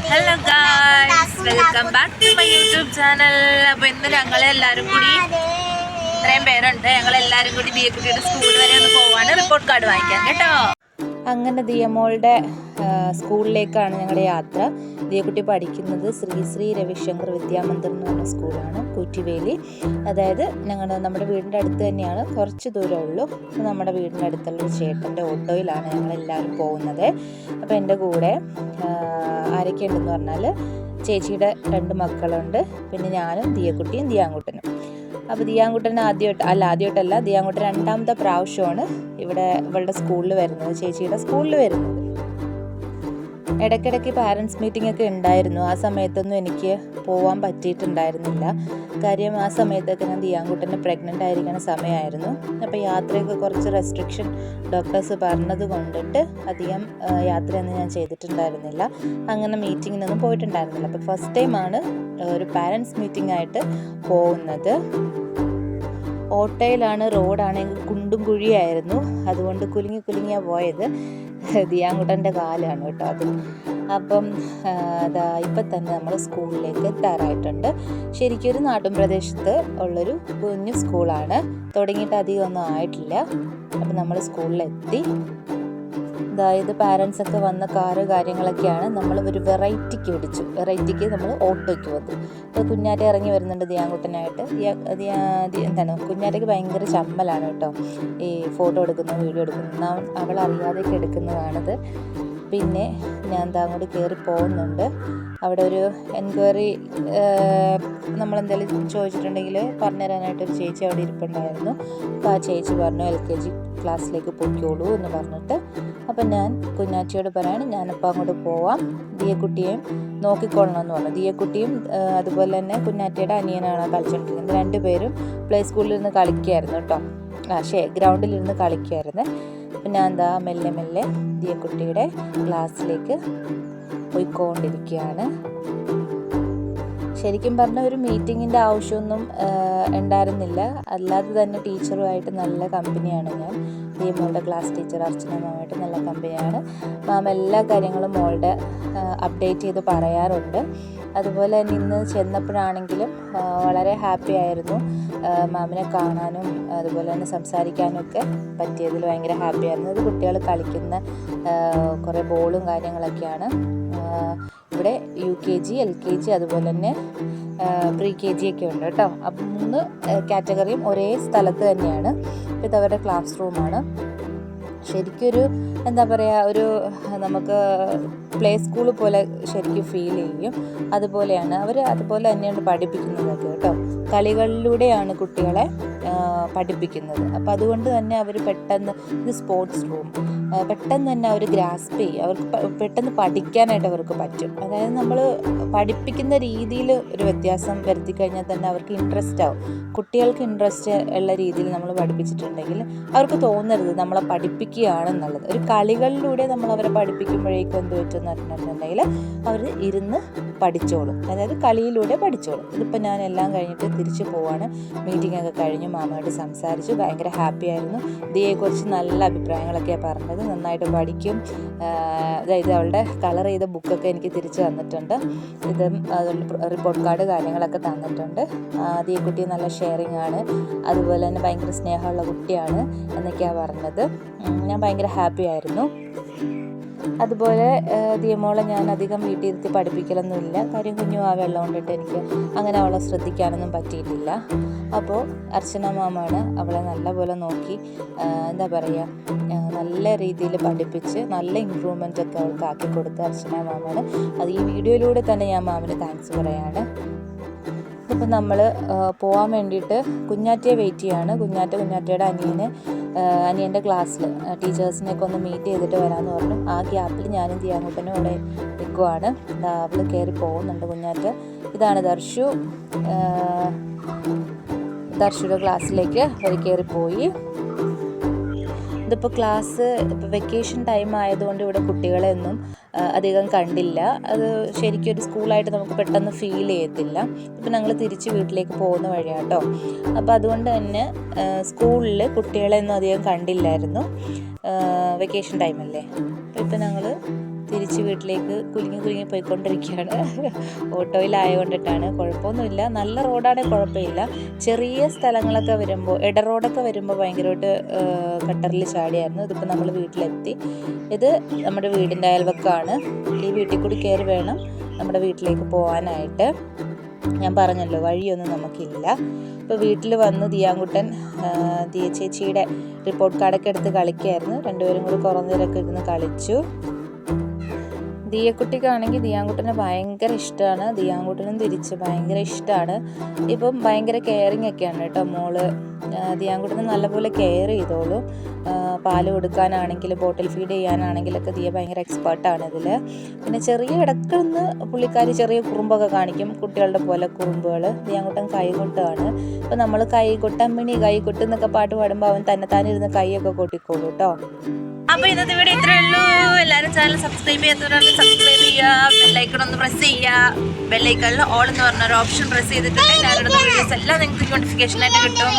Hello guys, welcome back to my YouTube channel. അപ്പോൾ ഇന്ന് ഞങ്ങളെല്ലാവരും കൂടി ഇത്രയും പേരുണ്ട്. ഞങ്ങളെല്ലാവരും കൂടി ദിയക്കുട്ടിയുടെ സ്കൂൾ വരെ ഒന്ന് പോവാണ് റിപ്പോർട്ട് കാർഡ് വാങ്ങിക്കാൻ കേട്ടോ. അങ്ങനെ ദിയമോളുടെ സ്കൂളിലേക്കാണ് ഞങ്ങളുടെ യാത്ര. ദിയക്കുട്ടി പഠിക്കുന്നത് ശ്രീ രവിശങ്കർ വിദ്യാമന്ദിർ എന്ന് പറഞ്ഞ സ്കൂളാണ്, കൂറ്റിവേലി. അതായത് നമ്മുടെ വീടിൻ്റെ അടുത്ത് തന്നെയാണ്, കുറച്ച് ദൂരമുള്ളൂ. നമ്മുടെ വീടിൻ്റെ അടുത്തുള്ള ഒരു ചേട്ടൻ്റെ ഓട്ടോയിലാണ് ഞങ്ങളെല്ലാവരും പോകുന്നത്. അപ്പോൾ എൻ്റെ കൂടെ ആരൊക്കെ ഉണ്ടെന്ന് പറഞ്ഞാൽ ചേച്ചിയുടെ 2 മക്കളുണ്ട്, പിന്നെ ഞാനും ദിയക്കുട്ടിയും ദിയാങ്കുട്ടനും. അപ്പോൾ ദിയാങ്കുട്ടൻ ആദ്യമായിട്ടല്ല, ദിയാങ്കുട്ടൻ 2ാമത്തെ പ്രാവശ്യമാണ് ഇവളുടെ സ്കൂളിൽ വരുന്നത്, ചേച്ചിയുടെ സ്കൂളിൽ വരുന്നത്. ഇടയ്ക്കിടയ്ക്ക് പാരൻസ് മീറ്റിംഗ് ഒക്കെ ഉണ്ടായിരുന്നു. ആ സമയത്തൊന്നും എനിക്ക് പോകാൻ പറ്റിയിട്ടുണ്ടായിരുന്നില്ല. കാര്യം ആ സമയത്തൊക്കെ ഞാൻ ദിയാങ്കുട്ടനെ പ്രഗ്നൻ്റ് ആയിരിക്കുന്ന സമയമായിരുന്നു. അപ്പോൾ യാത്രയൊക്കെ കുറച്ച് റെസ്ട്രിക്ഷൻ ഡോക്ടേഴ്സ് പറഞ്ഞത് കൊണ്ടിട്ട് അധികം യാത്രയൊന്നും ഞാൻ ചെയ്തിട്ടുണ്ടായിരുന്നില്ല. അങ്ങനെ മീറ്റിങ്ങിനൊന്നും പോയിട്ടുണ്ടായിരുന്നില്ല. അപ്പോൾ ഫസ്റ്റ് ടൈമാണ് ഒരു പാരൻസ് മീറ്റിംഗ് ആയിട്ട് പോകുന്നത്. ഓട്ടോയിലാണ്, റോഡാണെങ്കിൽ കുണ്ടും കുഴിയായിരുന്നു. അതുകൊണ്ട് കുലുങ്ങിയാണ് പോയത്. ദിയാങ്കുട്ടൻ്റെ കാലാണ് കേട്ടോ അത്. അപ്പം ഇപ്പം തന്നെ നമ്മൾ സ്കൂളിലേക്ക് എത്താറായിട്ടുണ്ട്. ശരിക്കും ഒരു നാട്ടും പ്രദേശത്ത് ഉള്ളൊരു കുഞ്ഞു സ്കൂളാണ്. തുടങ്ങിയിട്ട് അധികം ഒന്നും ആയിട്ടില്ല. അപ്പം നമ്മൾ സ്കൂളിലെത്തി. അതായത് പാരൻസൊക്കെ വന്ന കാറ് കാര്യങ്ങളൊക്കെയാണ്. നമ്മൾ ഒരു വെറൈറ്റിക്ക് നമ്മൾ ഓട്ടോയ്ക്ക് വന്നു. അപ്പോൾ കുഞ്ഞാറ്റ ഇറങ്ങി വരുന്നുണ്ട് ദിയാങ്കുട്ടനായിട്ട്. കുഞ്ഞാറ്റയ്ക്ക് ഭയങ്കര ചമ്മലാണ് കേട്ടോ ഈ ഫോട്ടോ എടുക്കുന്നു, വീഡിയോ എടുക്കുന്നു. അവൾ അറിയാതെയൊക്കെ എടുക്കുന്നതാണിത്. പിന്നെ ഞാൻ അങ്ങോട്ട് കയറി പോകുന്നുണ്ട്. അവിടെ ഒരു എൻക്വയറി നമ്മളെന്തെങ്കിലും ചോദിച്ചിട്ടുണ്ടെങ്കിൽ പറഞ്ഞു തരാനായിട്ടൊരു ചേച്ചി അവിടെ ഇരിപ്പുണ്ടായിരുന്നു. അപ്പോൾ ആ ചേച്ചി പറഞ്ഞു LKG ക്ലാസ്സിലേക്ക് പൊയ്ക്കോളൂ എന്ന് പറഞ്ഞിട്ട്. അപ്പം ഞാൻ കുഞ്ഞാച്ചിയോട് പറയാണ് ഞാനിപ്പോൾ അങ്ങോട്ട് പോവാം, ദിയക്കുട്ടിയെയും നോക്കിക്കൊള്ളണമെന്ന് പറഞ്ഞു. ദിയക്കുട്ടിയും അതുപോലെ തന്നെ കുഞ്ഞാറ്റിയുടെ അനിയനാണ് കളിച്ചുകൊണ്ടിരിക്കുന്നത്. 2 പേരും പ്ലേ സ്കൂളിലിരുന്ന് കളിക്കുകയായിരുന്നു കേട്ടോ. ഗ്രൗണ്ടിലിരുന്ന് കളിക്കുകയായിരുന്നു. അപ്പം ഞാൻ മെല്ലെ ദിയക്കുട്ടിയുടെ ക്ലാസ്സിലേക്ക് പോയിക്കൊണ്ടിരിക്കുകയാണ്. ശരിക്കും പറഞ്ഞാൽ ഒരു മീറ്റിങ്ങിൻ്റെ ആവശ്യമൊന്നും ഉണ്ടായിരുന്നില്ല. അല്ലാതെ തന്നെ ടീച്ചറുമായിട്ട് നല്ല കമ്പനിയാണ് ഞാൻ. മോളുടെ ക്ലാസ് ടീച്ചർ അർച്ചന മാമായിട്ട് നല്ല കമ്പനിയാണ്. മാം എല്ലാ കാര്യങ്ങളും മോളുടെ അപ്ഡേറ്റ് ചെയ്ത് പറയാറുണ്ട്. അതുപോലെ തന്നെ ഇന്ന് ചെന്നപ്പോഴാണെങ്കിലും വളരെ ഹാപ്പി ആയിരുന്നു. മാമിനെ കാണാനും അതുപോലെ തന്നെ സംസാരിക്കാനും ഒക്കെ പറ്റിയതിൽ ഭയങ്കര ഹാപ്പി ആയിരുന്നു. ഇത് കുട്ടികൾ കളിക്കുന്ന കുറേ ബോളും കാര്യങ്ങളൊക്കെയാണ്. ഇവിടെ UKG LKG അതുപോലെ തന്നെ pre-KG ഒക്കെ ഉണ്ട് കേട്ടോ. അപ്പം 3 കാറ്റഗറിയും ഒരേ സ്ഥലത്ത് തന്നെയാണ്. ഇത് അവരുടെ ക്ലാസ് റൂമാണ്. ശരിക്കൊരു ഒരു നമുക്ക് പ്ലേ സ്കൂൾ പോലെ ശരിക്കും ഫീൽ ചെയ്യും. അതുപോലെയാണ് അവർ അതുപോലെ തന്നെയാണ് പഠിപ്പിക്കുന്നതൊക്കെ കേട്ടോ. കളികളിലൂടെയാണ് കുട്ടികളെ പഠിപ്പിക്കുന്നത്. അപ്പോൾ അതുകൊണ്ട് തന്നെ അവർ പെട്ടെന്ന് ഇത് സ്പോർട്സ് റൂം പെട്ടെന്ന് തന്നെ അവർ ഗ്രാസ്പ് ചെയ്യും. അവർക്ക് പെട്ടെന്ന് പഠിക്കാനായിട്ട് അവർക്ക് പറ്റും. അതായത് നമ്മൾ പഠിപ്പിക്കുന്ന രീതിയിൽ ഒരു വ്യത്യാസം വരുത്തി കഴിഞ്ഞാൽ തന്നെ അവർക്ക് ഇൻട്രസ്റ്റ് ആവും. കുട്ടികൾക്ക് ഇൻട്രസ്റ്റ് ഉള്ള രീതിയിൽ നമ്മൾ പഠിപ്പിച്ചിട്ടുണ്ടെങ്കിൽ അവർക്ക് തോന്നരുത് നമ്മളെ പഠിപ്പിക്കുകയാണെന്നുള്ളത്. ഒരു കളികളിലൂടെ നമ്മൾ അവരെ പഠിപ്പിക്കുമ്പോഴേക്കും എന്ത് പറ്റുമെന്ന് പറഞ്ഞിട്ടുണ്ടെങ്കിൽ അവർ ഇരുന്ന് പഠിച്ചോളും. അതായത് കളിയിലൂടെ പഠിച്ചോളും. ഇതിപ്പോൾ ഞാൻ എല്ലാം കഴിഞ്ഞിട്ട് തിരിച്ചു പോവാണ്. മീറ്റിംഗ് ഒക്കെ കഴിഞ്ഞു, മാമയായിട്ട് സംസാരിച്ചു. ഭയങ്കര ഹാപ്പി ആയിരുന്നു. ദിയയെക്കുറിച്ച് നല്ല അഭിപ്രായങ്ങളൊക്കെയാണ് പറഞ്ഞത്. നന്നായിട്ട് പഠിക്കും. അതായത് അവളുടെ കളർ ചെയ്ത ബുക്കൊക്കെ എനിക്ക് തിരിച്ചു തന്നിട്ടുണ്ട്. ഇത് റിപ്പോർട്ട് കാർഡ് കാര്യങ്ങളൊക്കെ തന്നിട്ടുണ്ട്. ദിയക്കുട്ടി നല്ല ഷെയറിങ് ആണ്, അതുപോലെ തന്നെ ഭയങ്കര സ്നേഹമുള്ള കുട്ടിയാണ് എന്നൊക്കെയാണ് പറഞ്ഞത്. ഞാൻ ഭയങ്കര ഹാപ്പി ആയിരുന്നു. അതുപോലെ ദിയമോളെ ഞാൻ അധികം വീട്ടിൽ ഇരുത്തി പഠിപ്പിക്കലൊന്നുമില്ല. കാര്യം കുഞ്ഞു വെള്ളം കൊണ്ടിട്ട് എനിക്ക് അങ്ങനെ അവളെ ശ്രദ്ധിക്കാനൊന്നും പറ്റിയിട്ടില്ല. അപ്പോൾ അർച്ചന മാമാണ് അവളെ നല്ലപോലെ നോക്കി നല്ല രീതിയിൽ പഠിപ്പിച്ച് നല്ല ഇമ്പ്രൂവ്മെൻ്റ് ഒക്കെ അവൾക്ക് ആക്കി കൊടുത്ത അർച്ചന മാമാണ്. അത് ഈ വീഡിയോയിലൂടെ തന്നെ ഞാൻ മാമിന് താങ്ക്സ് പറയാണ്. ഇപ്പം നമ്മൾ പോകാൻ വേണ്ടിയിട്ട് കുഞ്ഞാറ്റയെ വെയിറ്റ് ചെയ്യാണ്. കുഞ്ഞാറ്റയുടെ അനിയൻ്റെ ക്ലാസ്സിൽ ടീച്ചേഴ്സിനെയൊക്കെ ഒന്ന് മീറ്റ് ചെയ്തിട്ട് വരാമെന്ന് പറഞ്ഞു. ആ ഗ്യാപ്പിൽ ഞാനും ദിയാങ്കുട്ടനും ഇവിടെ നിൽക്കുവാണ്. അവൾ കയറി പോകുന്നുണ്ട് കുഞ്ഞാറ്റ. ഇതാണ് ദർശുയുടെ ക്ലാസ്സിലേക്ക് അവർ കയറിപ്പോയി. ഇതിപ്പോൾ വെക്കേഷൻ ടൈം ആയതുകൊണ്ട് ഇവിടെ കുട്ടികളെ ഒന്നും അധികം കണ്ടില്ല. അത് ശരിക്കും ഒരു സ്കൂളായിട്ട് നമുക്ക് പെട്ടെന്ന് ഫീൽ ചെയ്യത്തില്ല. ഇപ്പം ഞങ്ങൾ തിരിച്ച് വീട്ടിലേക്ക് പോകുന്ന വഴിയാട്ടോ. അപ്പോൾ അതുകൊണ്ട് തന്നെ സ്കൂളിൽ കുട്ടികളെ ഒന്നും അധികം കണ്ടില്ലായിരുന്നു. വെക്കേഷൻ ടൈമല്ലേ. അപ്പോൾ ഇപ്പം ഞങ്ങൾ തിരിച്ച് വീട്ടിലേക്ക് കുലുങ്ങി പോയിക്കൊണ്ടിരിക്കുകയാണ്. ഓട്ടോയിലായതുകൊണ്ടിട്ടാണ്. കുഴപ്പമൊന്നുമില്ല, നല്ല റോഡാണെങ്കിൽ കുഴപ്പമില്ല. ചെറിയ സ്ഥലങ്ങളൊക്കെ വരുമ്പോൾ, ഇട റോഡൊക്കെ വരുമ്പോൾ ഭയങ്കരമായിട്ട് കട്ടറിൽ ചാടിയായിരുന്നു. ഇതിപ്പോൾ നമ്മൾ വീട്ടിലെത്തി. ഇത് നമ്മുടെ വീടിൻ്റെ അയൽവക്കമാണ്. ഈ വീട്ടിൽ കൂടി കയറി വേണം നമ്മുടെ വീട്ടിലേക്ക് പോകാനായിട്ട്. ഞാൻ പറഞ്ഞല്ലോ വഴിയൊന്നും നമുക്കില്ല. ഇപ്പോൾ വീട്ടിൽ വന്ന് ദിയാങ്കുട്ടൻ ദിയ ചേച്ചിയുടെ റിപ്പോർട്ട് കാർഡൊക്കെ എടുത്ത് കളിക്കുകയായിരുന്നു. രണ്ടുപേരും കൂടി കുറേ നേരമൊക്കെ ഇരുന്ന് കളിച്ചു. ദിയക്കുട്ടിക്കാണെങ്കിൽ ദിയാങ്കുട്ടനെ ഭയങ്കര ഇഷ്ടമാണ്. ദിയാങ്കുട്ടനും തിരിച്ച് ഭയങ്കര ഇഷ്ടമാണ്. ഇപ്പം ഭയങ്കര കെയറിങ് ഒക്കെയാണ് കേട്ടോ മോള്. ദിയാങ്കുട്ടനെ നല്ലപോലെ കെയർ ചെയ്തോളൂ. പാല് കൊടുക്കാനാണെങ്കിലും ബോട്ടിൽ ഫീഡ് ചെയ്യാനാണെങ്കിലൊക്കെ ദിയ ഭയങ്കര എക്സ്പേർട്ടാണ് ഇതിൽ. പിന്നെ ചെറിയ ഇടയ്ക്കൊന്ന് പുള്ളിക്കാരി ചെറിയ കുറുമ്പൊക്കെ കാണിക്കും, കുട്ടികളുടെ പോലെ കുറുമ്പുകൾ. ദിയാങ്കുട്ടൻ കൈകൊട്ടാണ്. അപ്പോൾ നമ്മൾ കൈകൊട്ടമ്മിണി കൈകൊട്ട് എന്നൊക്കെ പാട്ട് പാടുമ്പോൾ അവൻ തന്നെത്താനിരുന്ന് കൈയൊക്കെ കൊട്ടിക്കോളൂ കേട്ടോ. അപ്പോൾ ഇന്നത്തെ വീഡിയോ ഇത്രയേ ഉള്ളൂ. എല്ലാവരും ചാനൽ സബ്സ്ക്രൈബ് ചെയ്യാത്തവരാണെങ്കിൽ സബ്സ്ക്രൈബ് ചെയ്യുക, ബെല്ലൈക്കൺ ഒന്ന് പ്രസ് ചെയ്യുക. ബെല്ലൈക്കണിൽ ഓൾ എന്ന് പറഞ്ഞൊരു ഓപ്ഷൻ പ്രസ് ചെയ്തിട്ടുണ്ടെങ്കിൽ ഞാനിടുന്ന വീഡിയോസ് എല്ലാം നിങ്ങൾക്ക് നോട്ടിഫിക്കേഷനായിട്ട് കിട്ടും.